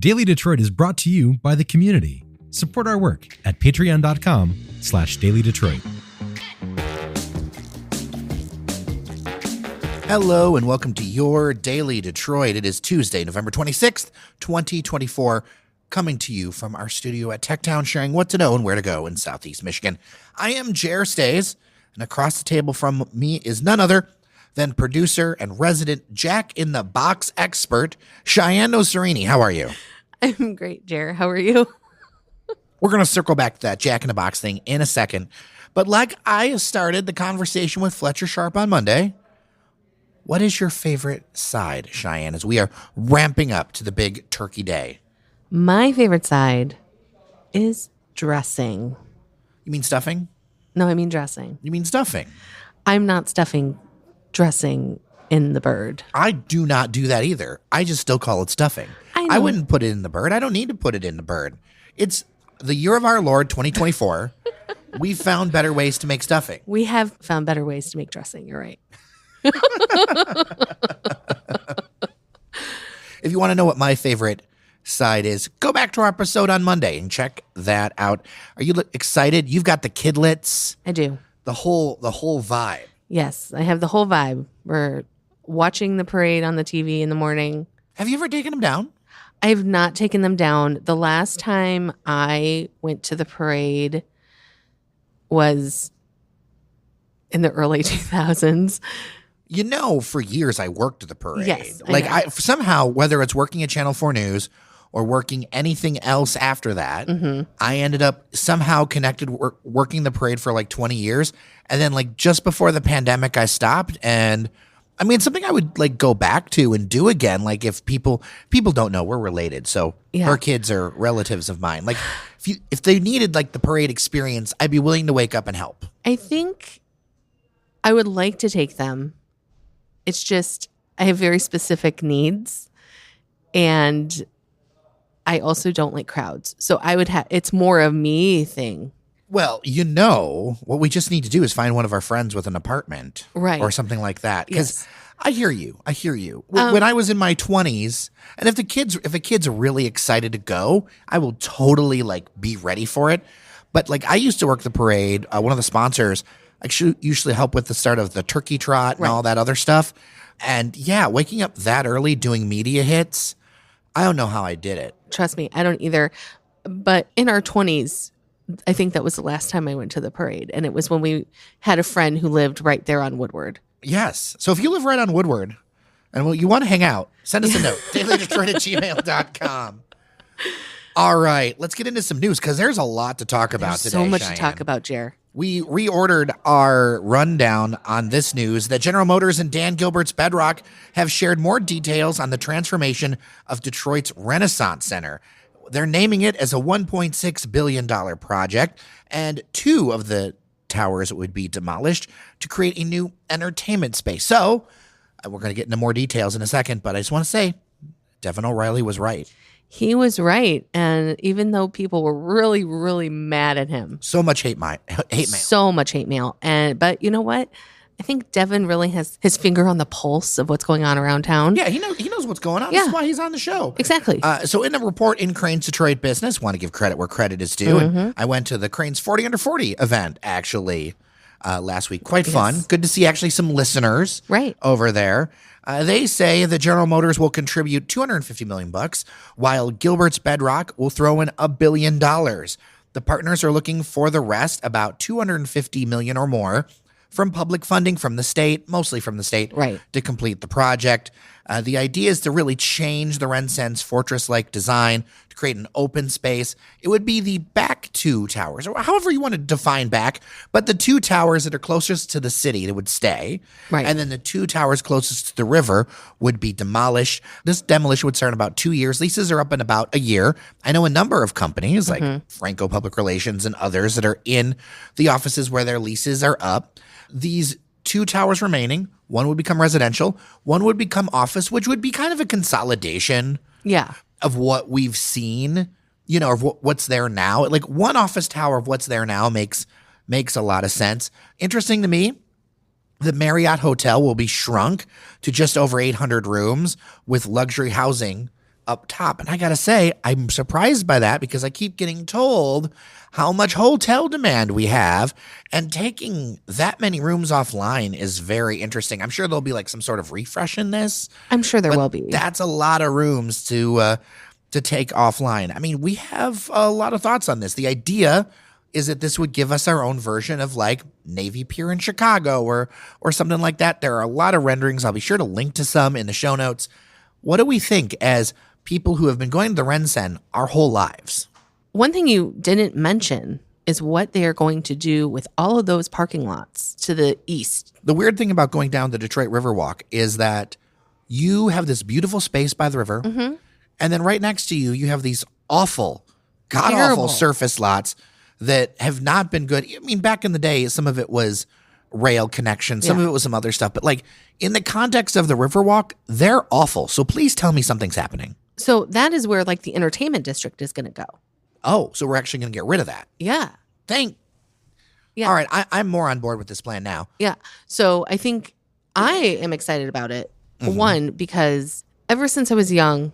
Daily Detroit is brought to you by the community. Support our work at patreon.com/dailydetroit. Hello and welcome to your Daily Detroit. It is Tuesday, November 26th, 2024, coming to you from our studio at Techtown, sharing what to know and where to go in Southeast Michigan. I am Jer Stays, and across the table from me is none other than producer and resident Jack in the Box expert, Shianne Noserini. How are you? I'm great, Jer. How are you? We're going to circle back to that Jack in the Box thing in a second. But like I started the conversation with Fletcher Sharp on Monday, what is your favorite side, Shianne, as we are ramping up to the big turkey day? My favorite side is dressing. You mean stuffing? No, I mean dressing. You mean stuffing? I'm not stuffing dressing in the bird. I do not do that either. I just still call it stuffing. I wouldn't put it in the bird. I don't need to put it in the bird. It's the year of our Lord, 2024. We found better ways to make stuffing. We have found better ways to make dressing. You're right. If you want to know what my favorite side is, go back to our episode on Monday and check that out. Are you excited? You've got the kidlets. I do. The whole vibe. Yes, I have the whole vibe. We're watching the parade on the TV in the morning. Have you ever taken them down? I have not taken them down. The last time I went to the parade was in the early 2000s. You know, for years I worked the parade. Yes, I somehow, whether it's working at Channel 4 News or working anything else after that, I ended up somehow connected working the parade for like 20 years. And then like just before the pandemic, I stopped. And I mean, it's something I would like go back to and do again. Like if people don't know, we're related. So her kids are relatives of mine. Like if they needed like the parade experience, I'd be willing to wake up and help. I think I would like to take them. It's just I have very specific needs, and I also don't like crowds. So I would have it's more a me thing. Well, you know, what we just need to do is find one of our friends with an apartment, right, or something like that. Because I hear you. When I was in my 20s, and if a kid's really excited to go, I will totally like be ready for it. But like I used to work the parade. One of the sponsors, I usually help with the start of the turkey trot and all that other stuff. And yeah, waking up that early doing media hits, I don't know how I did it. Trust me, I don't either. But in our 20s, I think that was the last time I went to the parade. And it was when we had a friend who lived right there on Woodward. Yes. So if you live right on Woodward and you want to hang out, send us a note, dailydetroit@gmail.com. All right, let's get into some news because there's a lot to talk about today. So much Shianne. to talk about, Jer. We reordered our rundown on this news that General Motors and Dan Gilbert's Bedrock have shared more details on the transformation of Detroit's Renaissance Center. They're naming it as a $1.6 billion project, and 2 of the towers would be demolished to create a new entertainment space. So we're going to get into more details in a second, but I just want to say Devin O'Reilly was right. He was right. And even though people were really, really mad at him. So much hate mail. So much hate mail. But you know what? I think Devin really has his finger on the pulse of what's going on around town. Yeah, he knows what's going on. That's why he's on the show. Exactly. So in a report in Crane's Detroit Business, want to give credit where credit is due. And I went to the Crane's 40 Under 40 event, actually, last week. Quite fun. Good to see actually some listeners over there. They say that General Motors will contribute $250 million, while Gilbert's Bedrock will throw in $1 billion. The partners are looking for the rest, about $250 million or more, from public funding from the state, mostly from the state, to complete the project. The idea is to really change the RenCen's fortress-like design to create an open space. It would be the back 2 towers, or however you want to define back, but the 2 towers that are closest to the city that would stay, and then the 2 towers closest to the river would be demolished. This demolition would start in about 2 years. Leases are up in about a year. I know a number of companies like Franco Public Relations and others that are in the offices where their leases are up. These 2 towers remaining, one would become residential, one would become office, which would be kind of a consolidation of what we've seen, you know, of what's there now. Like one office tower of what's there now makes a lot of sense. Interesting to me, the Marriott Hotel will be shrunk to just over 800 rooms with luxury housing up top. And I got to say, I'm surprised by that because I keep getting told how much hotel demand we have. And taking that many rooms offline is very interesting. I'm sure there'll be like some sort of refresh in this. I'm sure there will be. That's a lot of rooms to take offline. I mean, we have a lot of thoughts on this. The idea is that this would give us our own version of like Navy Pier in Chicago or something like that. There are a lot of renderings. I'll be sure to link to some in the show notes. What do we think as people who have been going to the RenCen our whole lives? One thing you didn't mention is what they are going to do with all of those parking lots to the east. The weird thing about going down the Detroit Riverwalk is that you have this beautiful space by the river, and then right next to you, you have these awful, god-awful surface lots that have not been good. I mean, back in the day, some of it was rail connection. Some of it was some other stuff. But like in the context of the Riverwalk, they're awful. So please tell me something's happening. So that is where like the entertainment district is going to go. Oh, so we're actually going to get rid of that. Yeah. Yeah. All right. I'm more on board with this plan now. Yeah. So I think I am excited about it. One, because ever since I was young,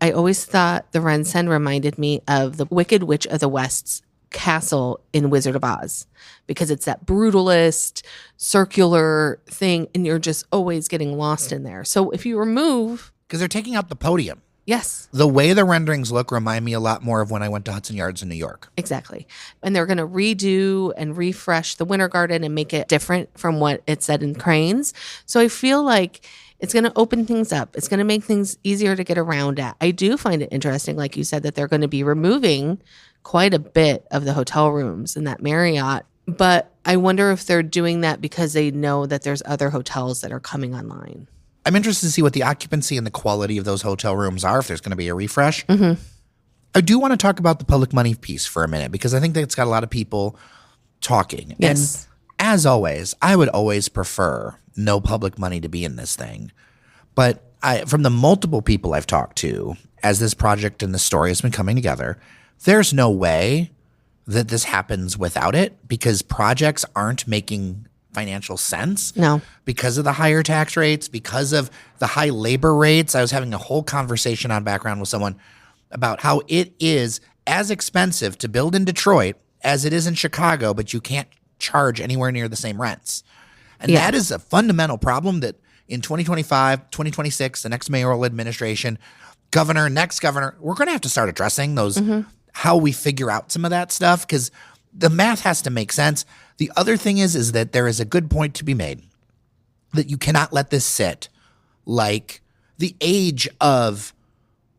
I always thought the RenCen reminded me of the Wicked Witch of the West's castle in Wizard of Oz, because it's that brutalist circular thing and you're just always getting lost in there. So if you remove, because they're taking out the podium. Yes. The way the renderings look remind me a lot more of when I went to Hudson Yards in New York. Exactly. And they're going to redo and refresh the Winter Garden and make it different from what it said in Cranes. So I feel like it's going to open things up. It's going to make things easier to get around at. I do find it interesting, like you said, that they're going to be removing quite a bit of the hotel rooms in that Marriott. But I wonder if they're doing that because they know that there's other hotels that are coming online. I'm interested to see what the occupancy and the quality of those hotel rooms are, if there's going to be a refresh. I do want to talk about the public money piece for a minute, because I think that's got a lot of people talking. Yes. And as always, I would always prefer no public money to be in this thing. But from the multiple people I've talked to, as this project and the story has been coming together, there's no way that this happens without it, because projects aren't making financial sense. No. Because of the higher tax rates, because of the high labor rates. I was having a whole conversation on background with someone about how it is as expensive to build in Detroit as it is in Chicago, but you can't charge anywhere near the same rents. And that is a fundamental problem that in 2025, 2026, the next mayoral administration, next governor, we're going to have to start addressing those, how we figure out some of that stuff, because the math has to make sense. The other thing is that there is a good point to be made that you cannot let this sit like the age of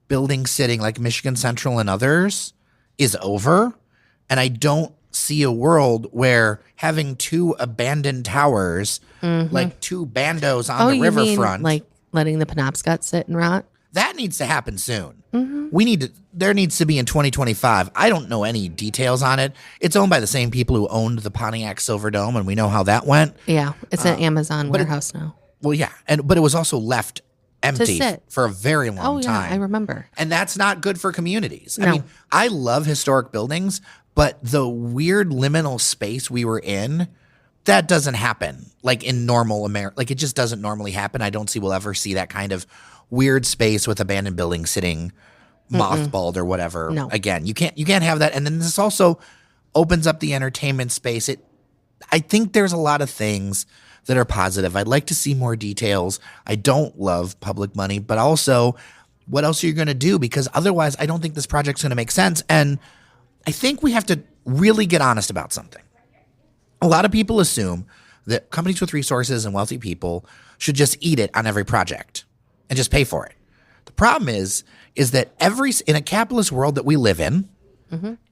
building sitting like Michigan Central and others is over. And I don't see a world where having two abandoned towers, like two bandos on the riverfront. Like letting the Penobscot sit and rot? That needs to happen soon. There needs to be in 2025. I don't know any details on it. It's owned by the same people who owned the Pontiac Silverdome, and we know how that went. Yeah, it's an Amazon warehouse now. Well, yeah, but it was also left empty for a very long time. I remember. And that's not good for communities. No. I mean, I love historic buildings, but the weird liminal space we were in, that doesn't happen like in normal America. Like it just doesn't normally happen. I don't see we'll ever see that kind of weird space with abandoned buildings sitting mothballed or whatever. No. Again, you can't have that. And then this also opens up the entertainment space. I think there's a lot of things that are positive. I'd like to see more details. I don't love public money, but also what else are you going to do? Because otherwise I don't think this project's going to make sense. And I think we have to really get honest about something. A lot of people assume that companies with resources and wealthy people should just eat it on every project and just pay for it. The problem is that in a capitalist world that we live in,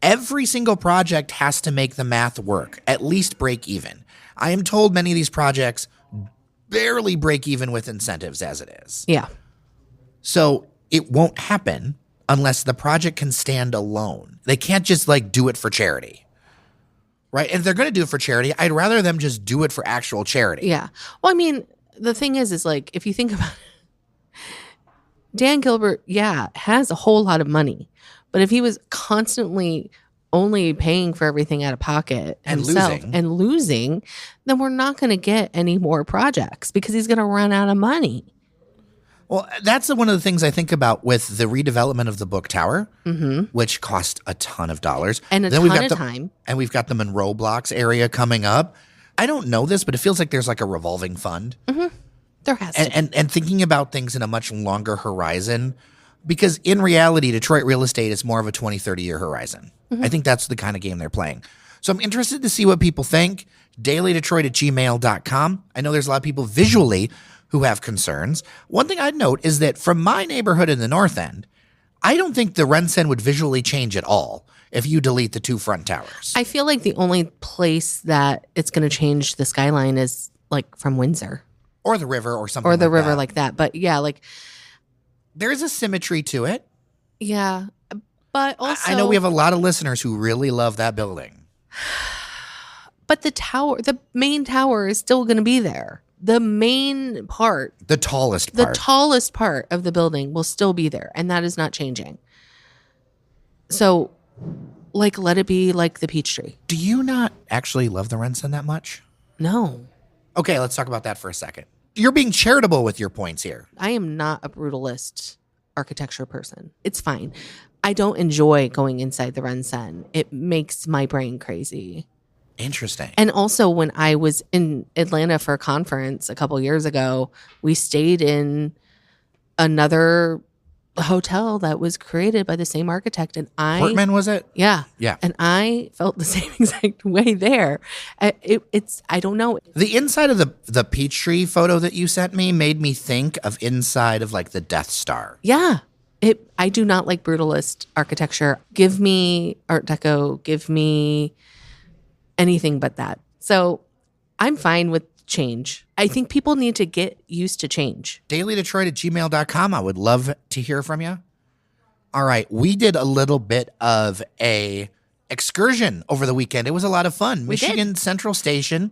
every single project has to make the math work, at least break even. I am told many of these projects barely break even with incentives as it is. Yeah. So it won't happen unless the project can stand alone. They can't just like do it for charity. Right? And if they're going to do it for charity, I'd rather them just do it for actual charity. Yeah. Well, I mean, the thing is like, if you think about it, Dan Gilbert, has a whole lot of money. But if he was constantly only paying for everything out of pocket himself and losing, then we're not going to get any more projects because he's going to run out of money. Well, that's one of the things I think about with the redevelopment of the Book Tower, which cost a ton of dollars. And a ton of time. And we've got the Monroe Blocks area coming up. I don't know this, but it feels like there's like a revolving fund. There has to be. And thinking about things in a much longer horizon, because in reality, Detroit real estate is more of a 20, 30-year horizon. I think that's the kind of game they're playing. So I'm interested to see what people think. dailydetroit@gmail.com. I know there's a lot of people visually who have concerns. One thing I'd note is that from my neighborhood in the North End, I don't think the RenCen would visually change at all if you delete the 2 front towers. I feel like the only place that it's going to change the skyline is like from Windsor. Or the river or something or the like river that. like that. But yeah, like There's a symmetry to it. yeah, but also I know we have a lot of listeners who really love that building. But the main tower is still going to be there. The main part, The tallest the part. tallest part of the building will still be there, and that is not changing. So, like, let it be like the peach tree. Do you not actually love the RenCen that much? No, Okay, let's talk about that for a second. You're being charitable with your points here. I am not a brutalist architecture person. It's fine. I don't enjoy going inside the RenCen. It makes my brain crazy. Interesting. And also, when I was in Atlanta for a conference a couple years ago, we stayed in another hotel that was created by the same architect. And Portman, was it? Yeah. Yeah. And I felt the same exact way there. I don't know. The inside of the Peachtree photo that you sent me made me think of inside of like the Death Star. Yeah. I do not like brutalist architecture. Give me Art Deco. Give me anything but that. So I'm fine with change. I think people need to get used to change. dailydetroit@gmail.com. I would love to hear from you. All right. We did a little bit of a excursion over the weekend. It was a lot of fun. Michigan Central Station.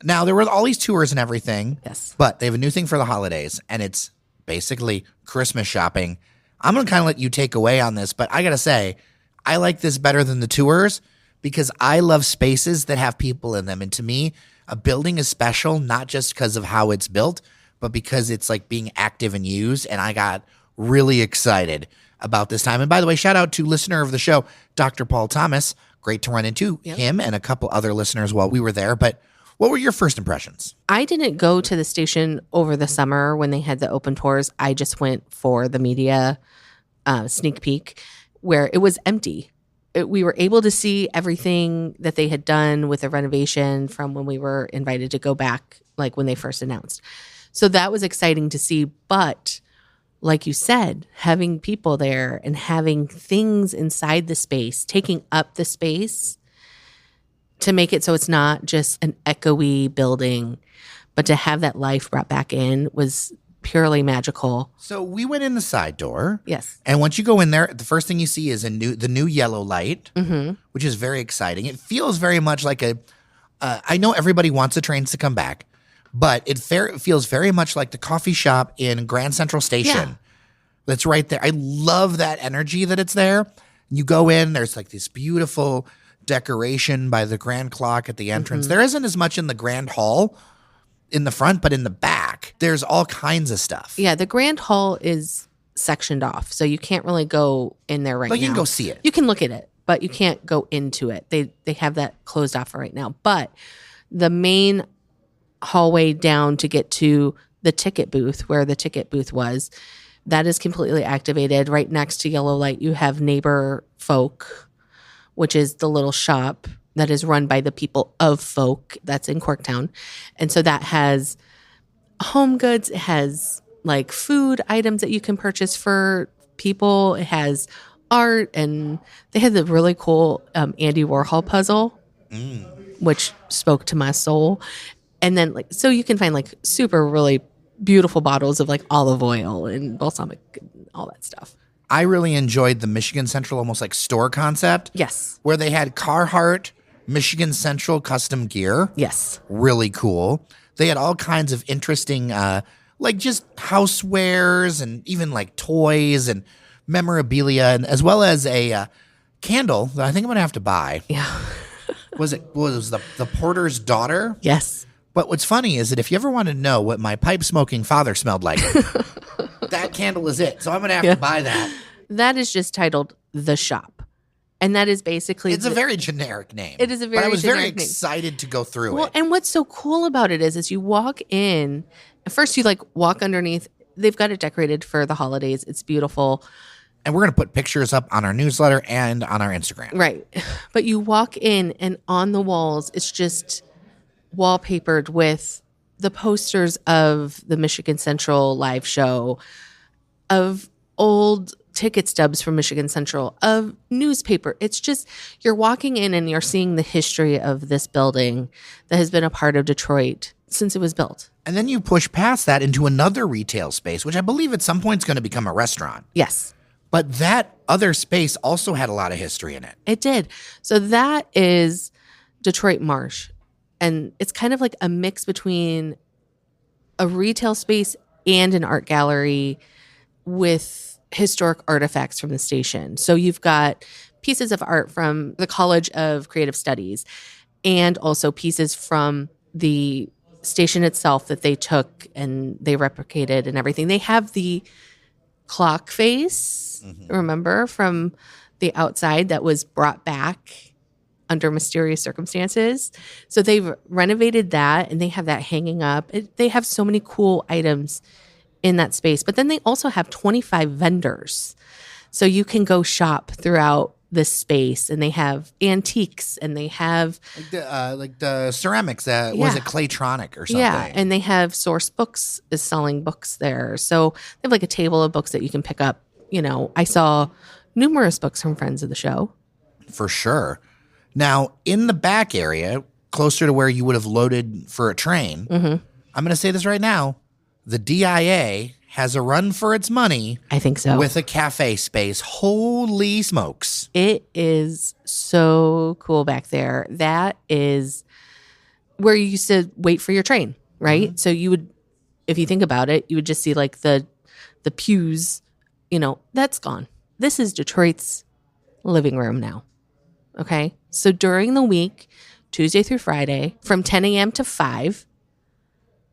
Now, there were all these tours and everything. Yes. But they have a new thing for the holidays, and it's basically Christmas shopping. I'm going to kind of let you take away on this, but I got to say, I like this better than the tours because I love spaces that have people in them. And to me, a building is special, not just because of how it's built, but because it's like being active and used. And I got really excited about this time. And by the way, shout out to listener of the show, Dr. Paul Thomas. Great to run into him and a couple other listeners while we were there. But what were your first impressions? I didn't go to the station over the summer when they had the open tours. I just went for the media sneak peek where it was empty. We were able to see everything that they had done with the renovation from when we were invited to go back, like when they first announced. So that was exciting to see. But like you said, having people there and having things inside the space, taking up the space to make it so it's not just an echoey building, but to have that life brought back in was purely magical. So we went in the side door. Yes. And once you go in there, the first thing you see is the new yellow light, which is very exciting. It feels very much like I know everybody wants the trains to come back, but it feels very much like the coffee shop in Grand Central Station. Yeah. That's right there. I love that energy that it's there. You go in, there's like this beautiful decoration by the grand clock at the entrance. There isn't as much in the grand hall in the front, but in the back, there's all kinds of stuff. Yeah, the grand hall is sectioned off, so you can't really go in there right now. But you can go see it. You can look at it, but you can't go into it. They have that closed off for right now. But the main hallway down to get to the ticket booth, where the ticket booth was, that is completely activated. Right next to Yellow Light, you have Neighbor Folk, which is the little shop that is run by the people of Folk that's in Corktown. And so that has home goods. It has like food items that you can purchase for people. It has art, and they had the really cool Andy Warhol puzzle, which spoke to my soul. And then so you can find like super really beautiful bottles of like olive oil and balsamic and all that stuff. I really enjoyed the Michigan Central almost like store concept. Yes. Where they had Carhartt, Michigan Central custom gear. Yes. Really cool. They had all kinds of interesting, like just housewares and even like toys and memorabilia, and as well as a candle that I think I'm going to have to buy. Yeah. Was the porter's daughter? Yes. But what's funny is that if you ever want to know what my pipe smoking father smelled like, That candle is it. So I'm going to have to buy that. That is just titled The Shop. And that is basically... It's a very generic name. It is a very But I was very generic name. excited to go through Well, it. and what's so cool about it is you walk in, at first you like walk underneath. They've got it decorated for the holidays. It's beautiful. And we're going to put pictures up on our newsletter and on our Instagram. Right. But you walk in and on the walls, it's just wallpapered with the posters of the Michigan Central live show, of old ticket stubs from Michigan Central, of newspaper. It's just, you're walking in and you're seeing the history of this building that has been a part of Detroit since it was built. And then you push past that into another retail space, which I believe at some point is going to become a restaurant. Yes. But that other space also had a lot of history in it. It did. So that is Detroit Marsh. And it's kind of like a mix between a retail space and an art gallery with historic artifacts from the station. So you've got pieces of art from the College of Creative Studies and also pieces from the station itself that they took and they replicated and everything. They have the clock face, remember, from the outside that was brought back under mysterious circumstances. So they've renovated that and they have that hanging up. They have so many cool items in that space. But then they also have 25 vendors. So you can go shop throughout this space and they have antiques and they have like the ceramics that was it Claytronic or something. Yeah, and they have Source Books is selling books there. So they have like a table of books that you can pick up. You know, I saw numerous books from friends of the show. For sure. Now, in the back area, closer to where you would have loaded for a train, I'm going to say this right now, the DIA has a run for its money. I think so. With a cafe space. Holy smokes. It is so cool back there. That is where you used to wait for your train, right? So you would, if you think about it, you would just see like the pews, you know, that's gone. This is Detroit's living room now. Okay. So during the week, Tuesday through Friday, from 10 a.m. to 5,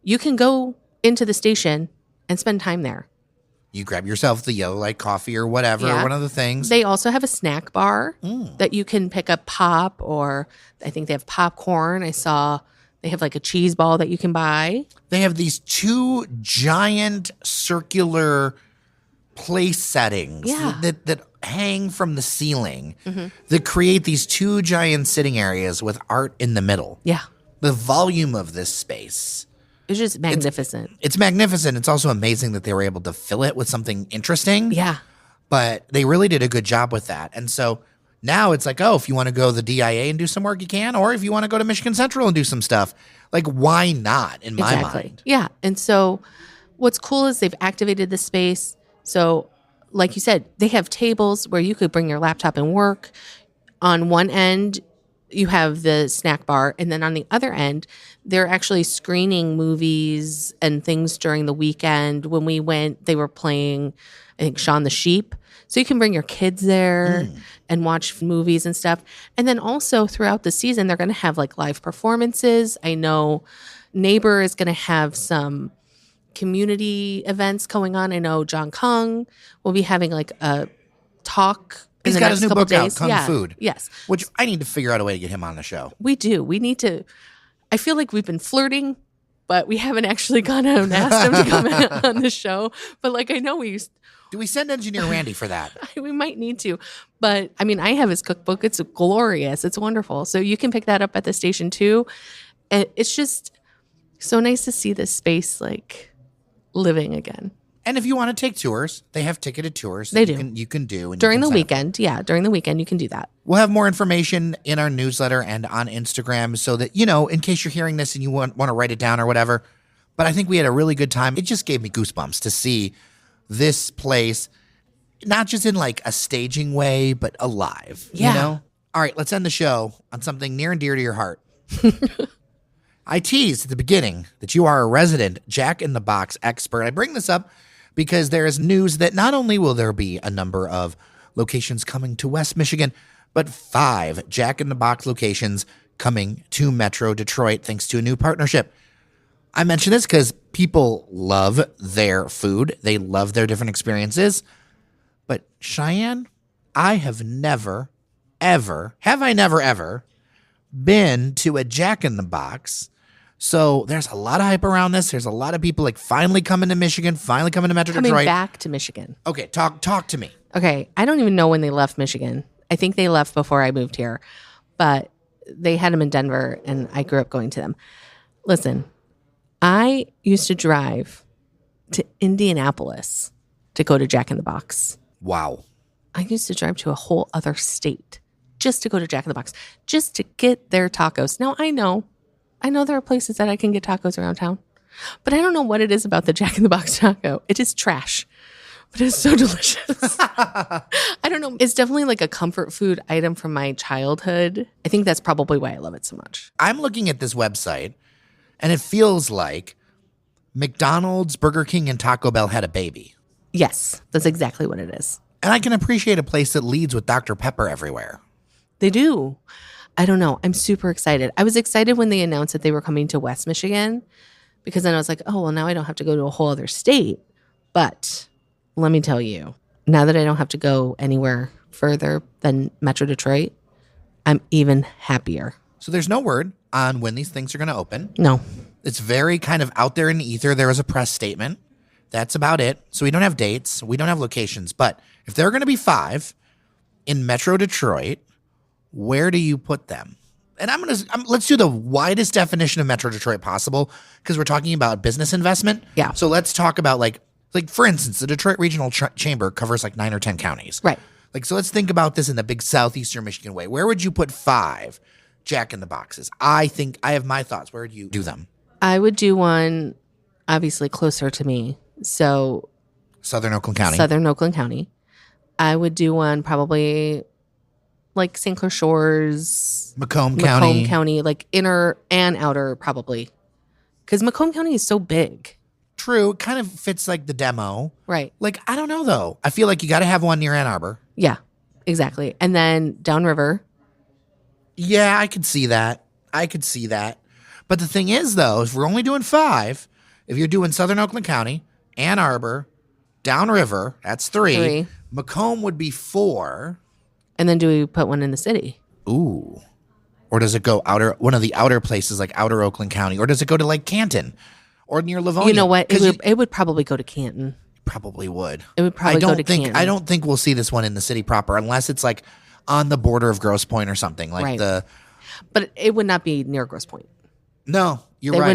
you can go into the station and spend time there. You grab yourself the yellow light coffee or whatever, one of the things. They also have a snack bar that you can pick up pop, or I think they have popcorn. I saw they have like a cheese ball that you can buy. They have these two giant circular place settings that hang from the ceiling that create these two giant sitting areas with art in the middle. Yeah. The volume of this space. It's just magnificent. It's magnificent. It's also amazing that they were able to fill it with something interesting. Yeah. But they really did a good job with that. And so now it's like, oh, if you want to go to the DIA and do some work, you can. Or if you want to go to Michigan Central and do some stuff, like, why not, in my mind? Yeah. And so what's cool is they've activated the space. So like you said, they have tables where you could bring your laptop and work. On one end, you have the snack bar. And then on the other end, they're actually screening movies and things during the weekend. When we went, they were playing, I think, Shaun the Sheep. So you can bring your kids there and watch movies and stuff. And then also throughout the season, they're going to have like live performances. I know Neighbor is going to have some community events going on. I know John Kung will be having like a talk. He's got his new book out, Kung Food. Yes. Which I need to figure out a way to get him on the show. We do. We need to. I feel like we've been flirting, but we haven't actually gone out and asked him to come on the show. But like, I know we used. Do we send Engineer Randy for that? We might need to. But I mean, I have his cookbook. It's glorious. It's wonderful. So you can pick that up at the station too. And it's just so nice to see this space like living again. And if you want to take tours, they have ticketed tours. They do. You can do. And during the weekend. Yeah, during the weekend, you can do that. We'll have more information in our newsletter and on Instagram so that, you know, in case you're hearing this and you want to write it down or whatever. But I think we had a really good time. It just gave me goosebumps to see this place, not just in like a staging way, but alive. Yeah. You know? All right, let's end the show on something near and dear to your heart. I teased at the beginning that you are a resident Jack in the Box expert. I bring this up because there is news that not only will there be a number of locations coming to West Michigan, but 5 Jack in the Box locations coming to Metro Detroit thanks to a new partnership. I mention this because people love their food. They love their different experiences. But Shianne, I have never, ever been to a Jack in the Box. So there's a lot of hype around this. There's a lot of people like finally coming to Michigan, finally coming to Metro Detroit. Coming back to Michigan. Okay, talk to me. Okay, I don't even know when they left Michigan. I think they left before I moved here, but they had them in Denver, and I grew up going to them. Listen, I used to drive to Indianapolis to go to Jack in the Box. Wow. I used to drive to a whole other state just to go to Jack in the Box, just to get their tacos. Now, I know there are places that I can get tacos around town, but I don't know what it is about the Jack in the Box taco. It is trash, but it's so delicious. I don't know. It's definitely like a comfort food item from my childhood. I think that's probably why I love it so much. I'm looking at this website, and it feels like McDonald's, Burger King, and Taco Bell had a baby. Yes, that's exactly what it is. And I can appreciate a place that leads with Dr. Pepper everywhere. They do. I don't know. I'm super excited. I was excited when they announced that they were coming to West Michigan, because then I was like, oh, well, now I don't have to go to a whole other state. But let me tell you, now that I don't have to go anywhere further than Metro Detroit, I'm even happier. So there's no word on when these things are going to open. No. It's very kind of out there in the ether. There was a press statement. That's about it. So we don't have dates. We don't have locations. But if there are going to be 5 in Metro Detroit, where do you put them? And let's do the widest definition of Metro Detroit possible, because we're talking about business investment. Yeah. So let's talk about like for instance, the Detroit Regional Chamber covers like 9 or 10 counties. Right. Like, so let's think about this in the big southeastern Michigan way. Where would you put 5 Jack in the Boxes? I think I have my thoughts. Where would you do them? I would do one obviously closer to me. So Southern Oakland County. I would do one probably like St. Clair Shores, Macomb County, like inner and outer probably, because Macomb County is so big. True, it kind of fits like the demo, right? Like, I don't know though. I feel like you got to have one near Ann Arbor. Yeah, exactly. And then downriver. Yeah, I could see that. But the thing is though, if we're only doing 5, if you're doing Southern Oakland County, Ann Arbor, downriver, that's 3. Macomb would be 4. And then do we put one in the city? Ooh. Or does it go one of the outer places like outer Oakland County? Or does it go to like Canton or near Livonia? You know what? It would probably go to Canton. Probably would. It would probably go to Canton. I don't think we'll see this one in the city proper unless it's like on the border of Grosse Pointe or something. Like right. But it would not be near Grosse Pointe. No, you're right. They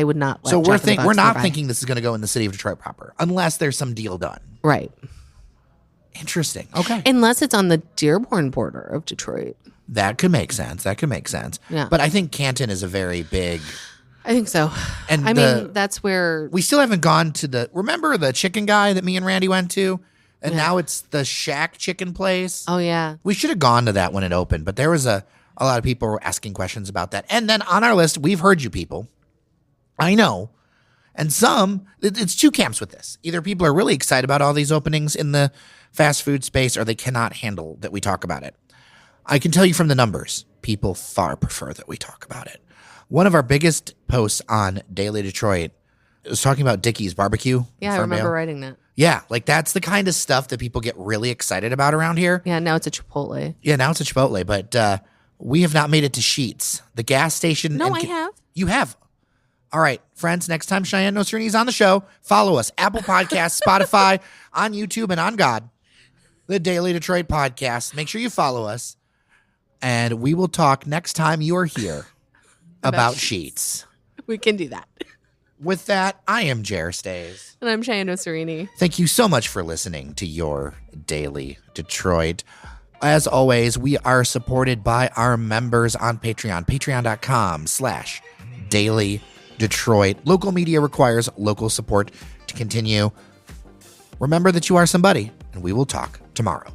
would not let So we're not thinking this is going to go in the city of Detroit proper unless there's some deal done. Right. Interesting. Okay. Unless it's on the Dearborn border of Detroit. That could make sense. Yeah. But I think Canton is a very big. I think so. And I mean, that's where. We still haven't gone to remember the chicken guy that me and Randy went to? And now it's the Shack chicken place. Oh, yeah. We should have gone to that when it opened, but there was a lot of people were asking questions about that. And then on our list, we've heard you people. I know. And it's 2 camps with this. Either people are really excited about all these openings in the fast food space, or they cannot handle that we talk about it. I can tell you from the numbers, people far prefer that we talk about it. One of our biggest posts on Daily Detroit was talking about Dickey's barbecue. Yeah, I remember writing that. Yeah, like that's the kind of stuff that people get really excited about around here. Yeah, now it's a Chipotle. But we have not made it to Sheetz, the gas station. No, I have. You have. All right, friends, next time Shianne Nosrini's on the show, follow us. Apple Podcasts, Spotify, on YouTube, and on God, the Daily Detroit Podcast. Make sure you follow us. And we will talk next time you are here about Sheetz. We can do that. With that, I am Jer Stays. And I'm Shianne Nosrini. Thank you so much for listening to your Daily Detroit. As always, we are supported by our members on Patreon. Patreon.com/Daily Detroit. Local media requires local support to continue. Remember that you are somebody, and we will talk tomorrow.